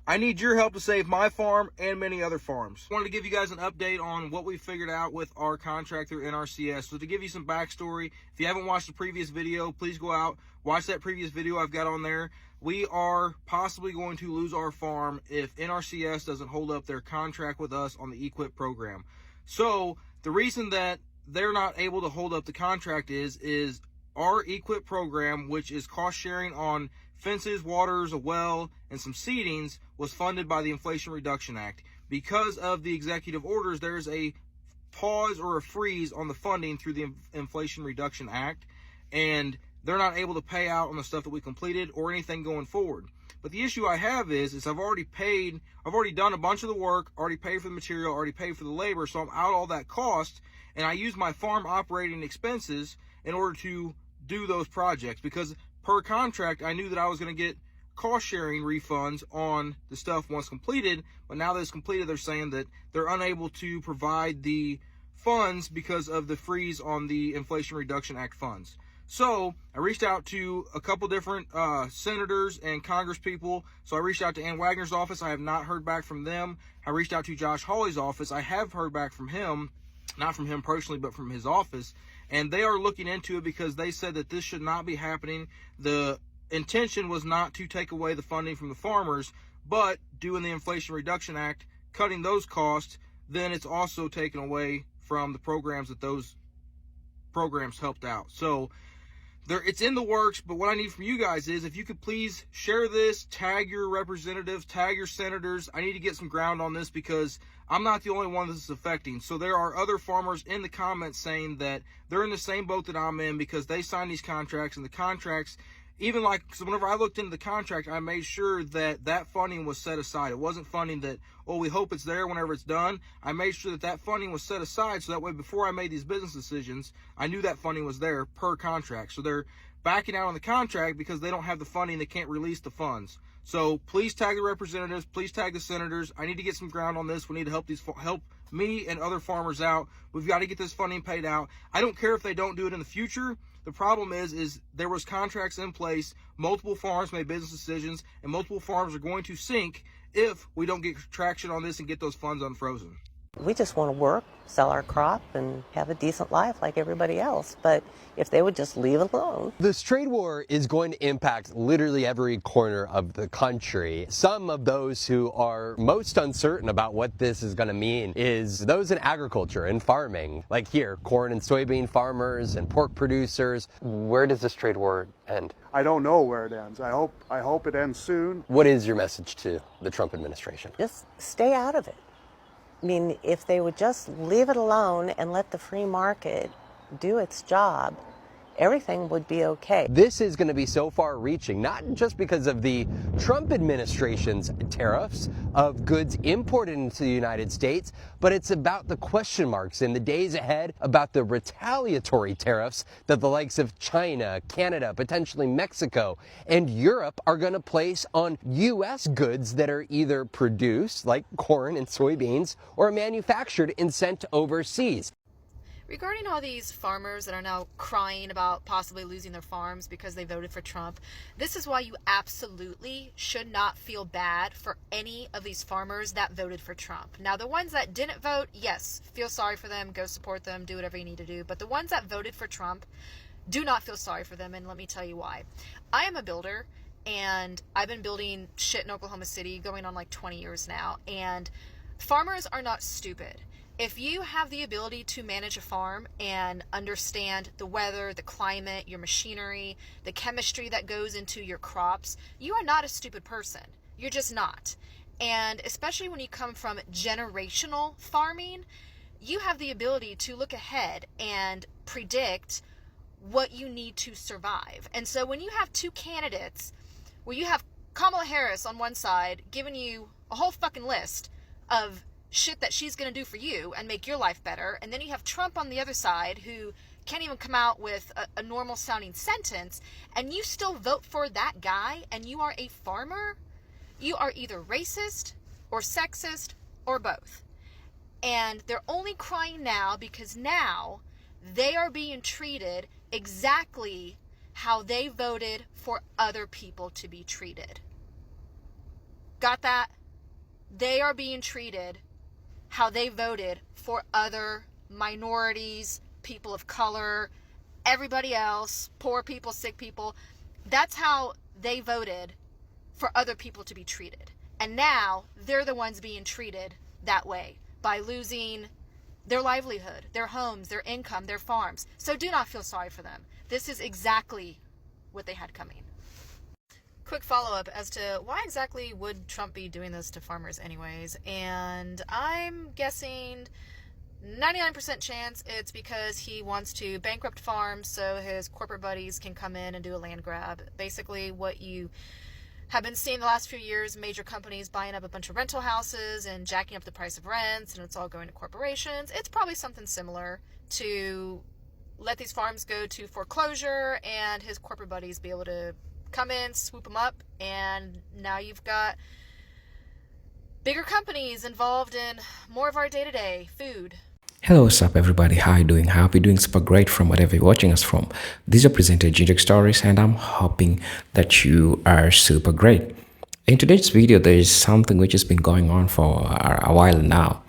I need your help to save my farm and many other farms. I wanted to give you guys an update on what we figured out with our contract through NRCS. So to give you some backstory, if you haven't watched the previous video, please go out, watch that previous video I've got on there. We are possibly going to lose our farm if NRCS doesn't hold up their contract with us on the EQIP program. So the reason that they're not able to hold up the contract is our EQIP program, which is cost sharing on fences, waters, a well, and some seedings, was funded by the Inflation Reduction Act. Because of the executive orders, there's a pause or a freeze on the funding through the Inflation Reduction Act, and they're not able to pay out on the stuff that we completed or anything going forward. But the issue I have is I've already done a bunch of the work, already paid for the material, already paid for the labor, so I'm out all that cost, and I use my farm operating expenses in order to do those projects, because per contract, I knew that I was going to get cost sharing refunds on the stuff once completed, but now that it's completed, they're saying that they're unable to provide the funds because of the freeze on the Inflation Reduction Act funds. So I reached out to a couple different senators and Congress people. So I reached out to Ann Wagner's office. I have not heard back from them. I reached out to Josh Hawley's office. I have heard back from him, not from him personally, but from his office. And they are looking into it because they said that this should not be happening. The intention was not to take away the funding from the farmers, but doing the Inflation Reduction Act, cutting those costs, then it's also taken away from the programs that those programs helped out. So it's in the works, but what I need from you guys is if you could please share this, tag your representatives, tag your senators. I need to get some ground on this because I'm not the only one this is affecting. So there are other farmers in the comments saying that they're in the same boat that I'm in because they signed these contracts, and the contracts, so whenever I looked into the contract, I made sure that that funding was set aside. It wasn't funding that, oh, we hope it's there whenever it's done. I made sure that that funding was set aside so that way before I made these business decisions, I knew that funding was there per contract. So they're backing out on the contract because they don't have the funding. They can't release the funds. So please tag the representatives. Please tag the senators. I need to get some ground on this. We need to help me and other farmers out. We've got to get this funding paid out. I don't care if they don't do it in the future. The problem is there was contracts in place, multiple farms made business decisions, and multiple farms are going to sink if we don't get traction on this and get those funds unfrozen. We just want to work, sell our crop, and have a decent life like everybody else. But if they would just leave it alone. This trade war is going to impact literally every corner of the country. Some of those who are most uncertain about what this is going to mean is those in agriculture and farming. Like here, corn and soybean farmers and pork producers. Where does this trade war end? I don't know where it ends. I hope it ends soon. What is your message to the Trump administration? Just stay out of it. I mean, if they would just leave it alone and let the free market do its job, everything would be okay. This is going to be so far reaching, not just because of the Trump administration's tariffs of goods imported into the United States, but it's about the question marks in the days ahead about the retaliatory tariffs that the likes of China, Canada, potentially Mexico, and Europe are going to place on U.S. goods that are either produced, like corn and soybeans, or manufactured and sent overseas. Regarding all these farmers that are now crying about possibly losing their farms because they voted for Trump, this is why you absolutely should not feel bad for any of these farmers that voted for Trump. Now, the ones that didn't vote, yes, feel sorry for them, go support them, do whatever you need to do. But the ones that voted for Trump, do not feel sorry for them, and let me tell you why. I am a builder, and I've been building shit in Oklahoma City going on like 20 years now, and farmers are not stupid. If you have the ability to manage a farm and understand the weather, the climate, your machinery, the chemistry that goes into your crops, you are not a stupid person. You're just not. And especially when you come from generational farming, you have the ability to look ahead and predict what you need to survive. And so when you have two candidates where you have Kamala Harris on one side giving you a whole fucking list of shit that she's going to do for you and make your life better, and then you have Trump on the other side who can't even come out with a normal sounding sentence, and you still vote for that guy, and you are a farmer, you are either racist or sexist or both. And they're only crying now because now they are being treated exactly how they voted for other people to be treated. Got that? they are being treated how they voted for other minorities, people of color, everybody else, poor people, sick people. That's how they voted for other people to be treated. And now they're the ones being treated that way by losing their livelihood, their homes, their income, their farms. So do not feel sorry for them. This is exactly what they had coming. Quick follow-up as to why exactly would Trump be doing this to farmers anyways? And I'm guessing 99% chance it's because he wants to bankrupt farms so his corporate buddies can come in and do a land grab. Basically what you have been seeing the last few years, major companies buying up a bunch of rental houses and jacking up the price of rents, and it's all going to corporations. It's probably something similar to let these farms go to foreclosure and his corporate buddies be able to come in, swoop them up, and now you've got bigger companies involved in more of our day-to-day food. Hello, what's up everybody? How are you doing? I hope you're doing super great from whatever you're watching us from. This is your presenter Stories, and I'm hoping that you are super great. In today's video, there is something which has been going on for a while now.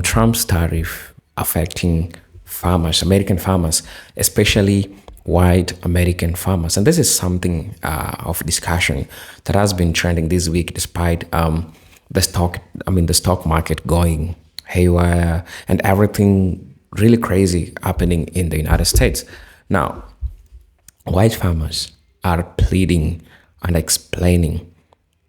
Trump's tariff affecting farmers, American farmers, especially white American farmers. And this is something of discussion that has been trending this week despite the stock market going haywire and everything really crazy happening in the United States. Now, white farmers are pleading and explaining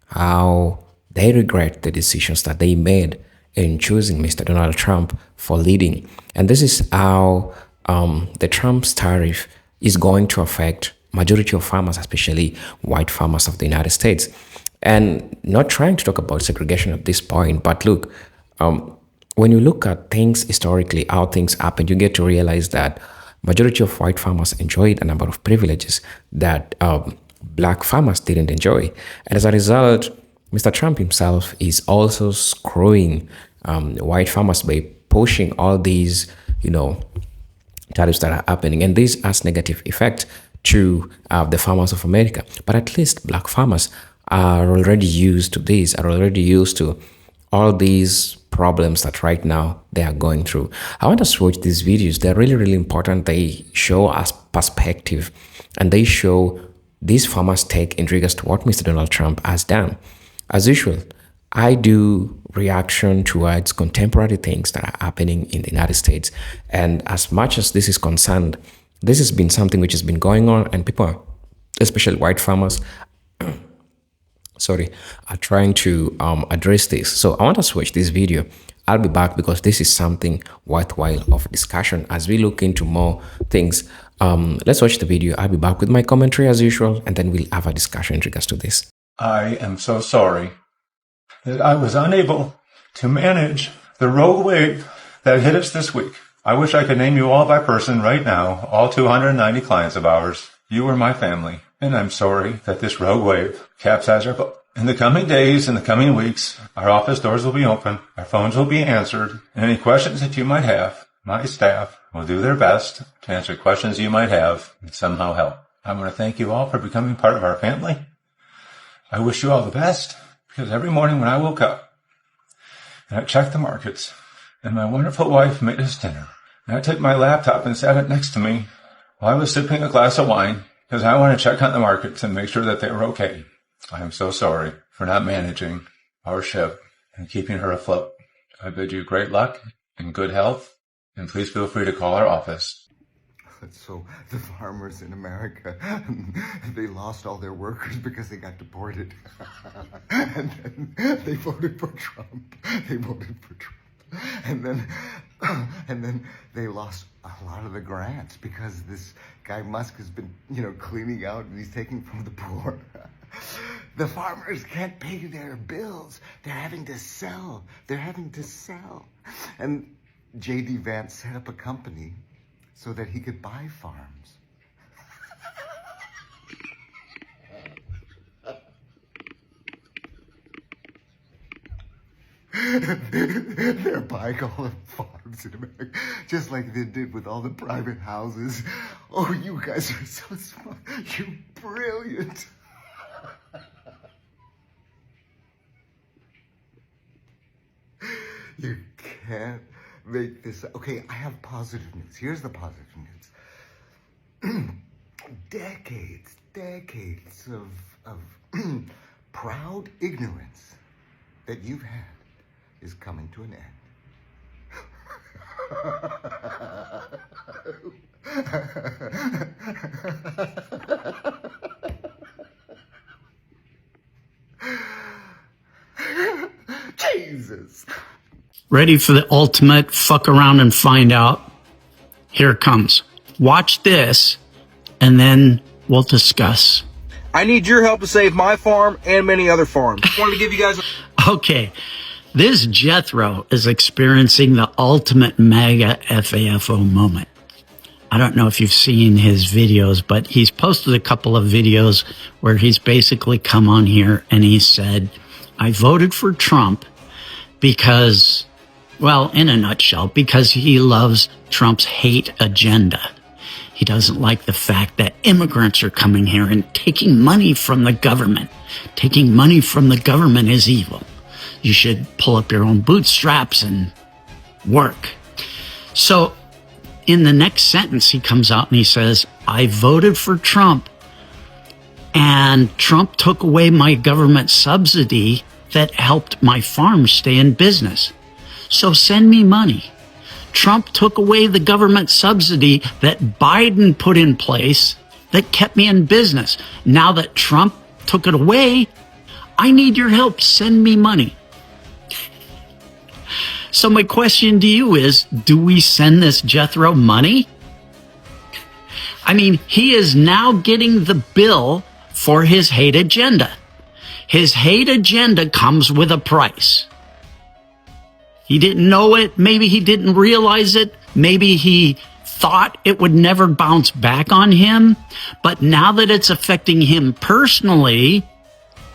how they regret the decisions that they made in choosing Mr. Donald Trump for leading. And this is how the Trump's tariff is going to affect majority of farmers, especially white farmers of the United States. And not trying to talk about segregation at this point, but look, when you look at things historically, how things happen, you get to realize that majority of white farmers enjoyed a number of privileges that black farmers didn't enjoy. And as a result, Mr. Trump himself is also screwing white farmers by pushing all these, tariffs that are happening. And this has negative effect to the farmers of America. But at least black farmers are already used to this, are already used to all these problems that right now they are going through. I want us to watch these videos. They're really, really important. They show us perspective and they show these farmers' take in regards to what Mr. Donald Trump has done. As usual, I do reaction towards contemporary things that are happening in the United States. And as much as this is concerned, this has been something which has been going on, and people, especially white farmers, are trying to address this. So I want us to watch this video. I'll be back because this is something worthwhile of discussion as we look into more things. Let's watch the video. I'll be back with my commentary as usual, and then we'll have a discussion in regards to this. I am so sorry that I was unable to manage the rogue wave that hit us this week. I wish I could name you all by person right now, all 290 clients of ours. You were my family. And I'm sorry that this rogue wave capsized our boat. In the coming days, in the coming weeks, our office doors will be open, our phones will be answered, and any questions that you might have, my staff will do their best to answer questions you might have and somehow help. I want to thank you all for becoming part of our family. I wish you all the best, because every morning when I woke up and I checked the markets, and my wonderful wife made us dinner, and I took my laptop and sat it next to me while I was sipping a glass of wine, because I want to check on the markets and make sure that they were okay. I am so sorry for not managing our ship and keeping her afloat. I bid you great luck and good health, and please feel free to call our office. So the farmers in America, they lost all their workers because they got deported. And then they voted for Trump. And then they lost a lot of the grants because this guy Musk has been, cleaning out, and he's taking from the poor. The farmers can't pay their bills. They're having to sell. And J.D. Vance set up a company so that he could buy farms. They're buying all the farms in America, just like they did with all the private houses. Oh, you guys are so smart. You're brilliant. You can't make this. Okay, I have positive news. Here's the positive news. decades of proud ignorance that you've had is coming to an end. Jesus. Ready for the ultimate fuck around and find out? Here it comes. Watch this, and then we'll discuss. I need your help to save my farm and many other farms. I wanted to give you guys Okay, this Jethro is experiencing the ultimate mega FAFO moment. I don't know if you've seen his videos, but he's posted a couple of videos where he's basically come on here and he said, I voted for Trump because, well, in a nutshell, because he loves Trump's hate agenda. He doesn't like the fact that immigrants are coming here and taking money from the government. Taking money from the government is evil. You should pull up your own bootstraps and work. So in the next sentence, he comes out and he says, I voted for Trump and Trump took away my government subsidy that helped my farm stay in business. So send me money. Trump took away the government subsidy that Biden put in place that kept me in business. Now that Trump took it away, I need your help. Send me money. So my question to you is, do we send this Jethro money? I mean, he is now getting the bill for his hate agenda. His hate agenda comes with a price. He didn't know it. Maybe he didn't realize it. Maybe he thought it would never bounce back on him. But now that it's affecting him personally,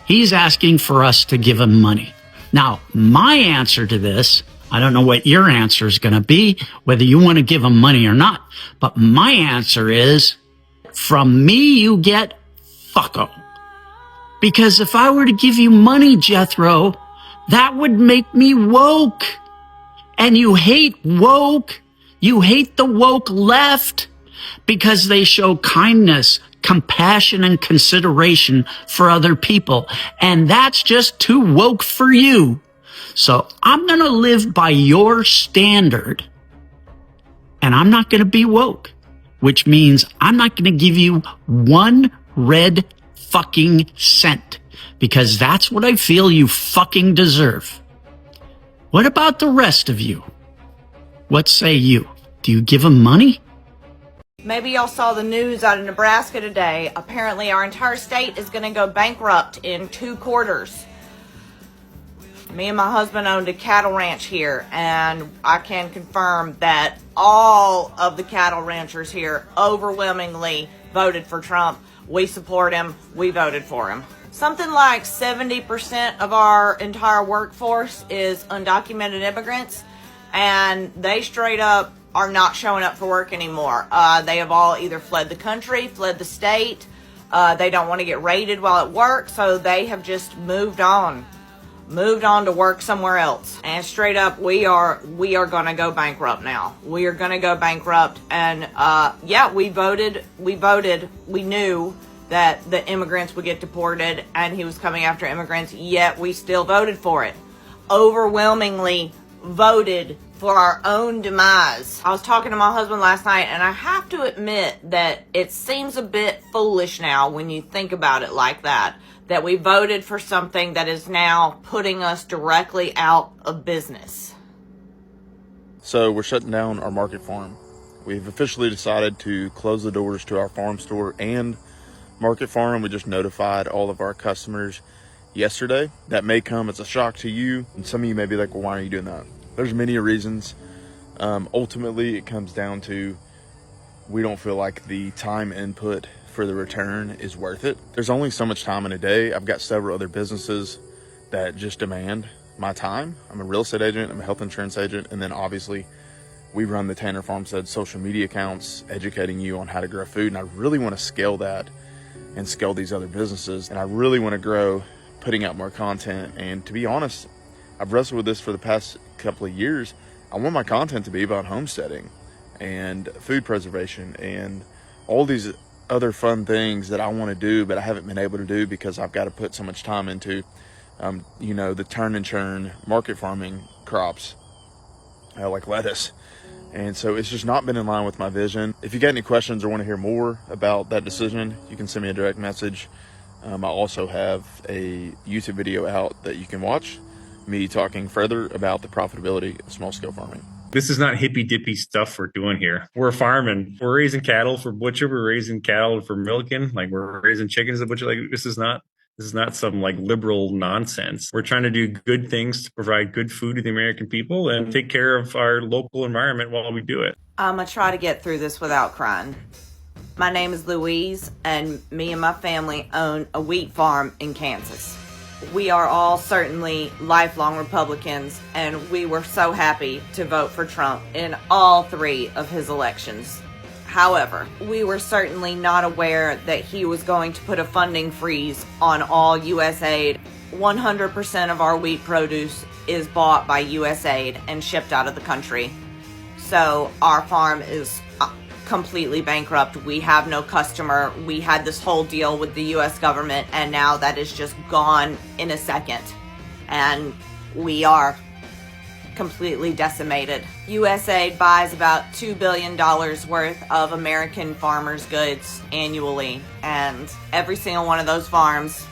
he's asking for us to give him money. Now, my answer to this, I don't know what your answer is going to be, whether you want to give him money or not. But my answer is, from me, you get fucko. Because if I were to give you money, Jethro, that would make me woke. And you hate woke. You hate the woke left because they show kindness, compassion, and consideration for other people. And that's just too woke for you. So I'm going to live by your standard. And I'm not going to be woke, which means I'm not going to give you one red fucking cent because that's what I feel you fucking deserve. What about the rest of you? What say you? Do you give them money? Maybe y'all saw the news out of Nebraska today. Apparently our entire state is going to go bankrupt in 2 quarters. Me and my husband owned a cattle ranch here, and I can confirm that all of the cattle ranchers here overwhelmingly voted for Trump. We support him. We voted for him. Something like 70% of our entire workforce is undocumented immigrants, and they straight up are not showing up for work anymore. They have all either fled the country, fled the state. They don't want to get raided while at work, so they have just moved on to work somewhere else. And straight up, we are going to go bankrupt now. We are going to go bankrupt. And yeah, we voted. We knew that the immigrants would get deported and he was coming after immigrants, yet we still voted for it. Overwhelmingly voted for our own demise. I was talking to my husband last night, and I have to admit that it seems a bit foolish now when you think about it like that we voted for something that is now putting us directly out of business. So we're shutting down our market farm. We've officially decided to close the doors to our farm store and market farm. We just notified all of our customers yesterday. That may come as a shock to you, and some of you may be like, well, why are you doing that? There's many reasons. Ultimately, it comes down to we don't feel like the time input for the return is worth it. There's only so much time in a day. I've got several other businesses that just demand my time. I'm a real estate agent, I'm a health insurance agent, and then obviously we run the Tanner Farmstead social media accounts, educating you on how to grow food, and I really want to scale that and scale these other businesses, and I really want to grow putting out more content. And to be honest, I've wrestled with this for the past couple of years. I want my content to be about homesteading and food preservation and all these other fun things that I want to do, but I haven't been able to do because I've got to put so much time into, the turn and churn market farming crops, like lettuce. And so it's just not been in line with my vision. If you got any questions or want to hear more about that decision, you can send me a direct message. I also have a YouTube video out that you can watch, me talking further about the profitability of small-scale farming. This is not hippy-dippy stuff we're doing here. We're farming. We're raising cattle for butcher. We're raising cattle for milking. Like, we're raising chickens to butcher. Like, this is not some like liberal nonsense. We're trying to do good things to provide good food to the American people and take care of our local environment while we do it. I'm going to try to get through this without crying. My name is Louise, and me and my family own a wheat farm in Kansas. We are all certainly lifelong Republicans, and we were so happy to vote for Trump in all 3 of his elections. However, we were certainly not aware that he was going to put a funding freeze on all USAID. 100% of our wheat produce is bought by USAID and shipped out of the country. So our farm is completely bankrupt. We have no customer. We had this whole deal with the US government, and now that is just gone in a second. And we are completely decimated. USAID buys about $2 billion worth of American farmers' goods annually, and every single one of those farms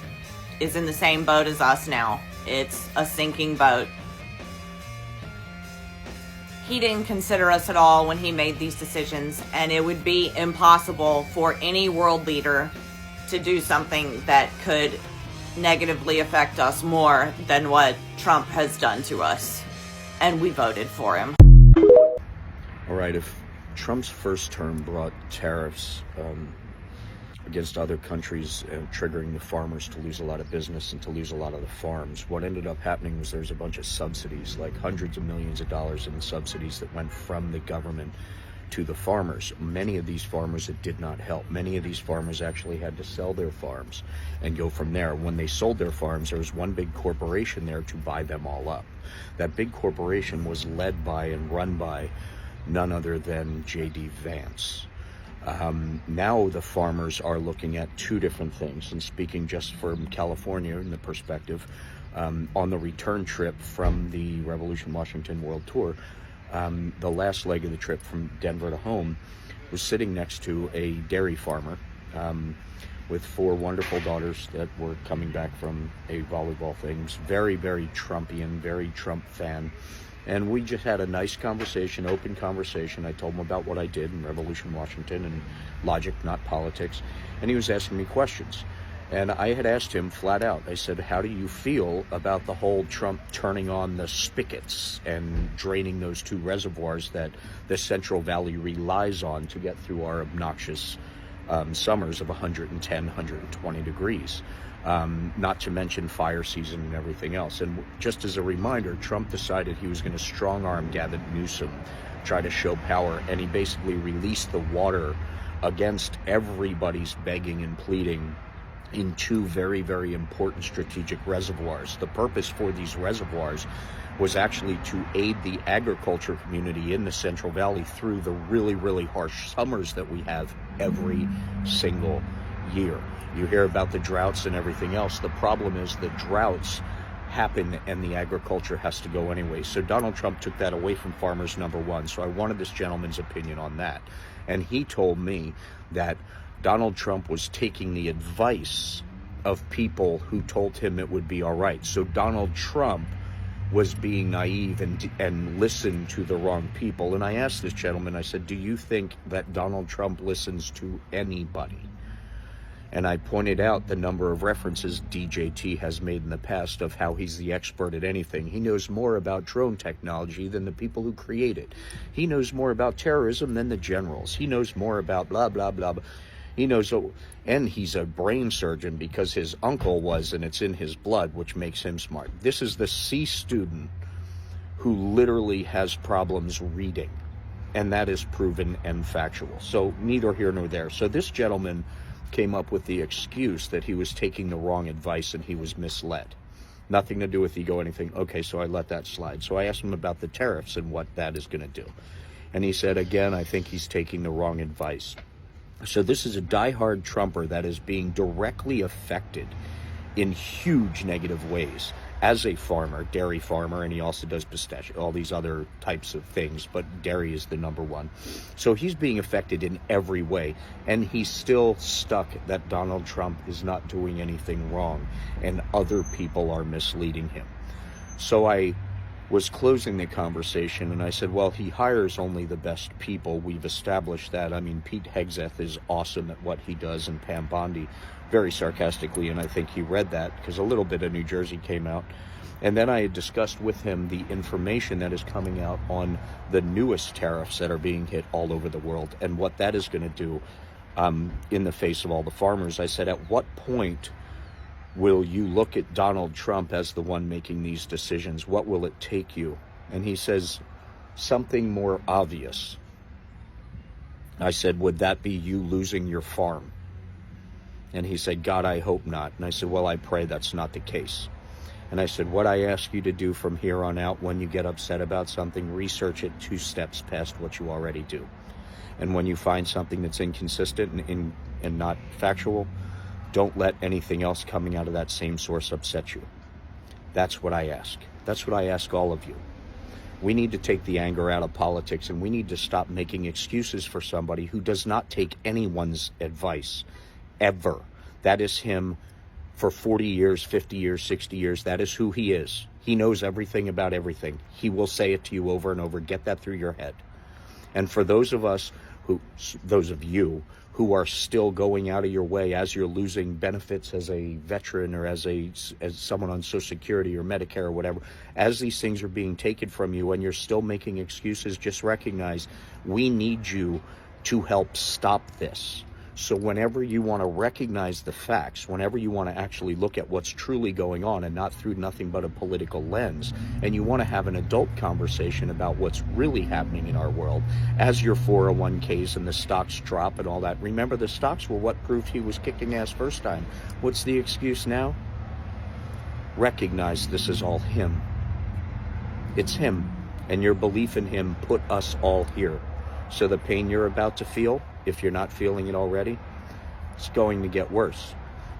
is in the same boat as us now. It's a sinking boat. He didn't consider us at all when he made these decisions, and it would be impossible for any world leader to do something that could negatively affect us more than what Trump has done to us. And we voted for him. All right, if Trump's first term brought tariffs against other countries, triggering the farmers to lose a lot of business and to lose a lot of the farms, what ended up happening was there's a bunch of subsidies, like hundreds of millions of dollars in subsidies that went from the government to the farmers. Many of these farmers, it did not help. Many of these farmers actually had to sell their farms and go from there. When they sold their farms, there was one big corporation there to buy them all up. That big corporation was led by and run by none other than J.D. Vance. Now the farmers are looking at 2 different things, and speaking just from California in the perspective, on the return trip from the Revolution Washington World Tour, the last leg of the trip from Denver to home, was sitting next to a dairy farmer with 4 wonderful daughters that were coming back from a volleyball thing. It was very, very Trumpian, very Trump fan. And we just had a nice conversation, open conversation. I told him about what I did in Revolution Washington and logic, not politics. And he was asking me questions. And I had asked him flat out, I said, how do you feel about the whole Trump turning on the spigots and draining those 2 reservoirs that the Central Valley relies on to get through our obnoxious summers of 110, 120 degrees? Not to mention fire season and everything else. And just as a reminder, Trump decided he was going to strong-arm Gavin Newsom, try to show power, and he basically released the water against everybody's begging and pleading in 2 very, very important strategic reservoirs. The purpose for these reservoirs was actually to aid the agriculture community in the Central Valley through the really, really harsh summers that we have every single year. You hear about the droughts and everything else. The problem is the droughts happen and the agriculture has to go anyway. So Donald Trump took that away from farmers, number one. So I wanted this gentleman's opinion on that. And he told me that Donald Trump was taking the advice of people who told him it would be all right. So Donald Trump was being naive and listened to the wrong people. And I asked this gentleman, I said, do you think that Donald Trump listens to anybody? And I pointed out the number of references DJT has made in the past of how he's the expert at anything. He knows more about drone technology than the people who create it. He knows more about terrorism than the generals. He knows more about blah, blah, blah. He knows, and he's a brain surgeon because his uncle was, and it's in his blood, which makes him smart. This is the C student who literally has problems reading, and that is proven and factual. So neither here nor there. So this gentleman came up with the excuse that he was taking the wrong advice and he was misled. Nothing to do with ego, anything. Okay, so I let that slide. So I asked him about the tariffs and what that is going to do. And he said, again, I think he's taking the wrong advice. So this is a diehard Trumper that is being directly affected in huge negative ways as a farmer, dairy farmer, and he also does pistachio, all these other types of things, but dairy is the number one. So he's being affected in every way, and he's still stuck that Donald Trump is not doing anything wrong, and other people are misleading him. So I was closing the conversation, and I said, well, he hires only the best people. We've established that. I mean, Pete Hegseth is awesome at what he does, and Pam Bondi, very sarcastically, and I think he read that because a little bit of New Jersey came out. And then I had discussed with him the information that is coming out on the newest tariffs that are being hit all over the world and what that is going to do in the face of all the farmers. I said, at what point will you look at Donald Trump as the one making these decisions? What will it take you? And he says, something more obvious. I said, would that be you losing your farm? And he said, God, I hope not. And I said, well, I pray that's not the case. And I said, what I ask you to do from here on out, when you get upset about something, research it 2 steps past what you already do. And when you find something that's inconsistent and not factual, don't let anything else coming out of that same source upset you. That's what I ask. That's what I ask all of you. We need to take the anger out of politics, and we need to stop making excuses for somebody who does not take anyone's advice, ever. That is him for 40 years, 50 years, 60 years. That is who he is. He knows everything about everything. He will say it to you over and over. Get that through your head. And for those of you who are still going out of your way as you're losing benefits as a veteran or as someone on Social Security or Medicare or whatever, as these things are being taken from you and you're still making excuses, just recognize we need you to help stop this. So whenever you want to recognize the facts, whenever you want to actually look at what's truly going on and not through nothing but a political lens, and you want to have an adult conversation about what's really happening in our world, as your 401ks and the stocks drop and all that, remember the stocks were what proved he was kicking ass first time. What's the excuse now? Recognize this is all him. It's him, and your belief in him put us all here. So the pain you're about to feel, if you're not feeling it already, it's going to get worse.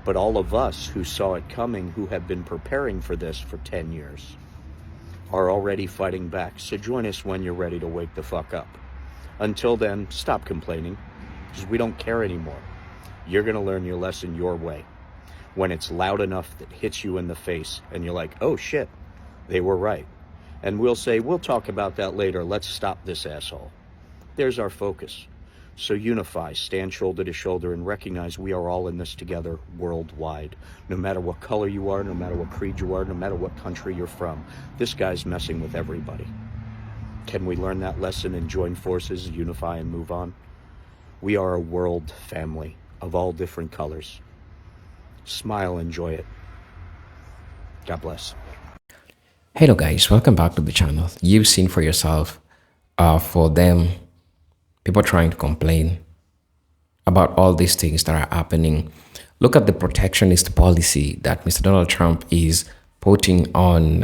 But all of us who saw it coming, who have been preparing for this for 10 years, are already fighting back. So join us when you're ready to wake the fuck up. Until then, stop complaining, because we don't care anymore. You're going to learn your lesson your way. When it's loud enough that hits you in the face, and you're like, oh shit, they were right. And we'll say, we'll talk about that later. Let's stop this asshole. There's our focus. So unify, stand shoulder to shoulder, and recognize we are all in this together worldwide. No matter what color you are, no matter what creed you are, no matter what country you're from, this guy's messing with everybody. Can we learn that lesson and join forces, unify, and move on? We are a world family of all different colors. Smile, enjoy it. God bless. Hello guys, welcome back to the channel. You've seen for yourself, for them, people trying to complain about all these things that are happening. Look at the protectionist policy that Mr. Donald Trump is putting on,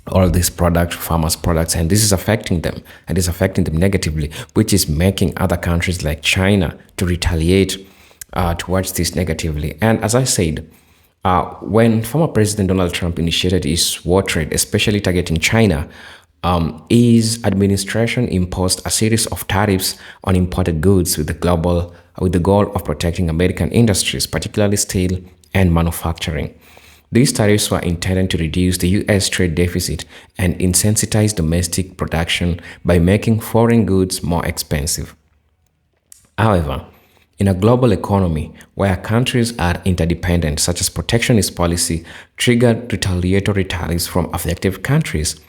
all these farmers' products, and this is affecting them, and it's affecting them negatively, which is making other countries like China to retaliate towards this negatively. And as I said, when former President Donald Trump initiated his war trade, especially targeting China, his administration imposed a series of tariffs on imported goods with the goal of protecting American industries, particularly steel and manufacturing. These tariffs were intended to reduce the U.S. trade deficit and incentivize domestic production by making foreign goods more expensive. However, in a global economy where countries are interdependent, such as protectionist policy triggered retaliatory tariffs from affected countries,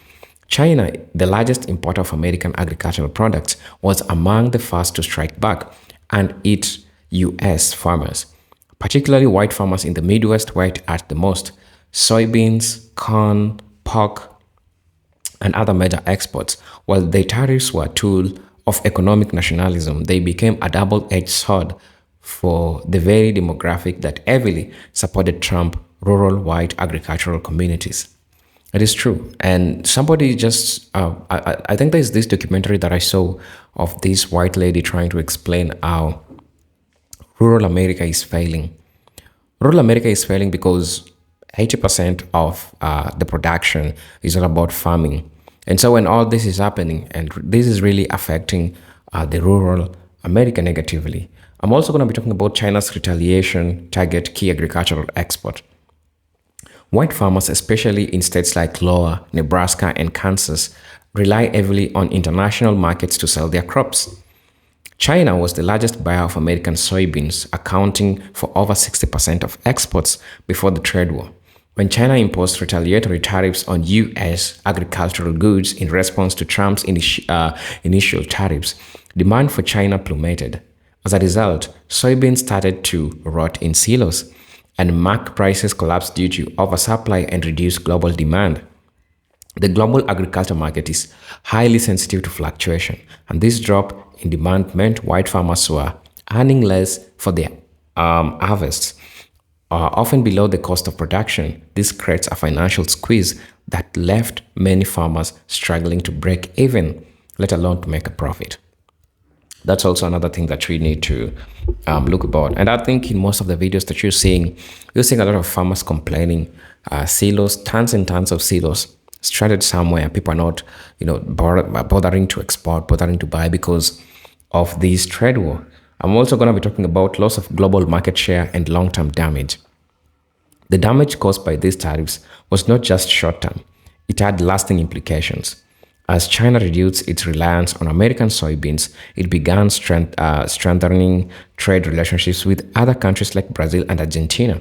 China, the largest importer of American agricultural products, was among the first to strike back and eat U.S. farmers, particularly white farmers in the Midwest, where it hurt the most. Soybeans, corn, pork, and other major exports. While the tariffs were a tool of economic nationalism, they became a double-edged sword for the very demographic that heavily supported Trump rural white agricultural communities. It is true. And somebody just, I think there's this documentary that I saw of this white lady trying to explain how rural America is failing. Rural America is failing because 80% of the production is all about farming. And so when all this is happening, and this is really affecting the rural America negatively, I'm also going to be talking about China's retaliation target key agricultural export. White farmers, especially in states like Iowa, Nebraska, and Kansas, rely heavily on international markets to sell their crops. China was the largest buyer of American soybeans, accounting for over 60% of exports before the trade war. When China imposed retaliatory tariffs on U.S. agricultural goods in response to Trump's initial tariffs, demand for China plummeted. As a result, soybeans started to rot in silos, and market prices collapsed due to oversupply and reduced global demand. The global agriculture market is highly sensitive to fluctuation, and this drop in demand meant white farmers were earning less for their harvests, often below the cost of production. This creates a financial squeeze that left many farmers struggling to break even, let alone to make a profit. That's also another thing that we need to look about. And I think in most of the videos that you're seeing a lot of farmers complaining, silos, tons and tons of silos stranded somewhere. People are not, bothering to export, bothering to buy because of this trade war. I'm also going to be talking about loss of global market share and long-term damage. The damage caused by these tariffs was not just short-term. It had lasting implications. As China reduced its reliance on American soybeans, it began strengthening trade relationships with other countries like Brazil and Argentina.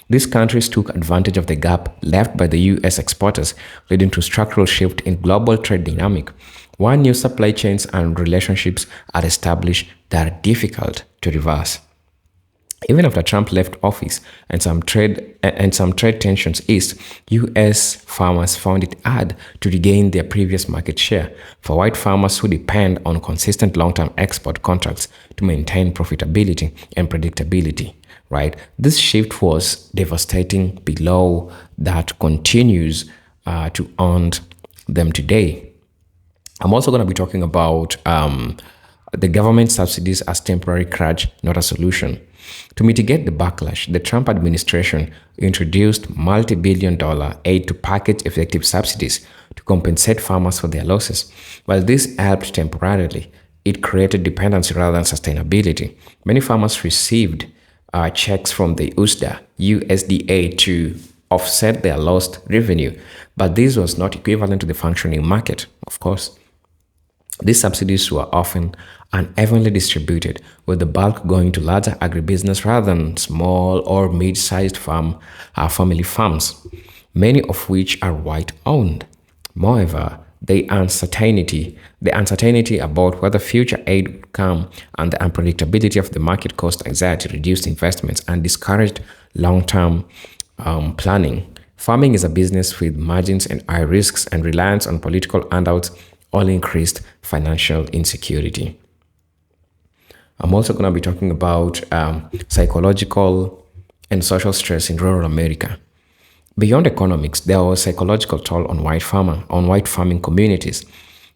These countries took advantage of the gap left by the U.S. exporters, leading to structural shift in global trade dynamic. When new supply chains and relationships are established, they are difficult to reverse. Even after Trump left office and some trade tensions eased, U.S. farmers found it hard to regain their previous market share. For white farmers who depend on consistent long-term export contracts to maintain profitability and predictability, right? This shift was devastating below that continues to haunt them today. I'm also going to be talking about the government subsidies as temporary crutch, not a solution. To mitigate the backlash, the Trump administration introduced multi-billion-dollar aid to package effective subsidies to compensate farmers for their losses. While this helped temporarily, it created dependency rather than sustainability. Many farmers received checks from the USDA to offset their lost revenue, but this was not equivalent to the functioning market, of course. These subsidies were often unevenly distributed, with the bulk going to larger agribusiness rather than small or mid-sized family farms, many of which are white-owned. Moreover, the uncertainty about whether future aid would come and the unpredictability of the market caused anxiety, reduced investments, and discouraged long-term planning. Farming is a business with margins and high risks, and reliance on political handouts all increased financial insecurity. I'm also going to be talking about psychological and social stress in rural America. Beyond economics, there was a psychological toll on white farming communities.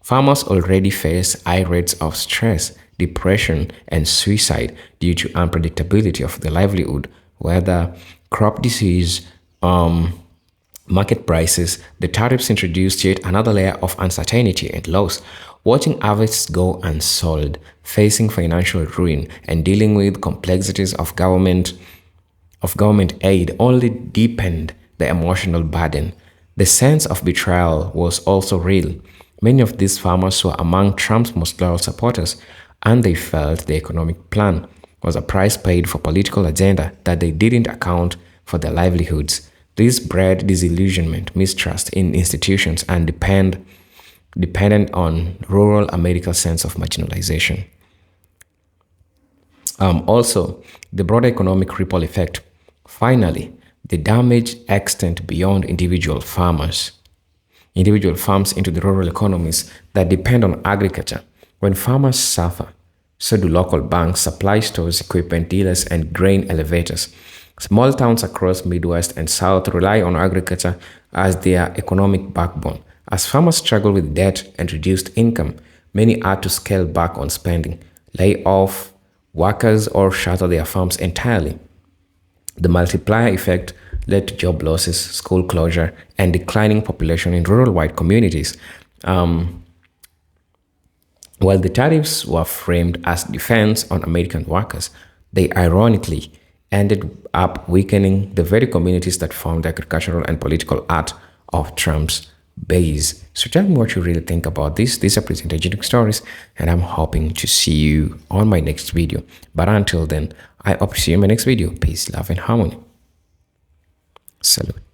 Farmers already face high rates of stress, depression, and suicide due to unpredictability of their livelihood, weather, crop disease, market prices. The tariffs introduced yet another layer of uncertainty and loss. Watching harvests go unsold, facing financial ruin, and dealing with complexities of government aid only deepened the emotional burden. The sense of betrayal was also real. Many of these farmers were among Trump's most loyal supporters, and they felt the economic plan was a price paid for political agenda that they didn't account for their livelihoods. This bred disillusionment, mistrust in institutions, and dependent on rural America's sense of marginalization. Also, the broader economic ripple effect. Finally, the damage extends beyond individual farms into the rural economies that depend on agriculture. When farmers suffer, so do local banks, supply stores, equipment dealers, and grain elevators. Small towns across Midwest and South rely on agriculture as their economic backbone. As farmers struggle with debt and reduced income, many had to scale back on spending, lay off workers, or shutter their farms entirely. The multiplier effect led to job losses, school closure, and declining population in rural white communities. While the tariffs were framed as defense on American workers, they ironically ended up weakening the very communities that formed the agricultural and political art of Trump's base. So tell me what you really think about this. These are Presenter Generic Stories, and I'm hoping to see you on my next video. But until then, I hope to see you in my next video. Peace, love, and harmony. Salute.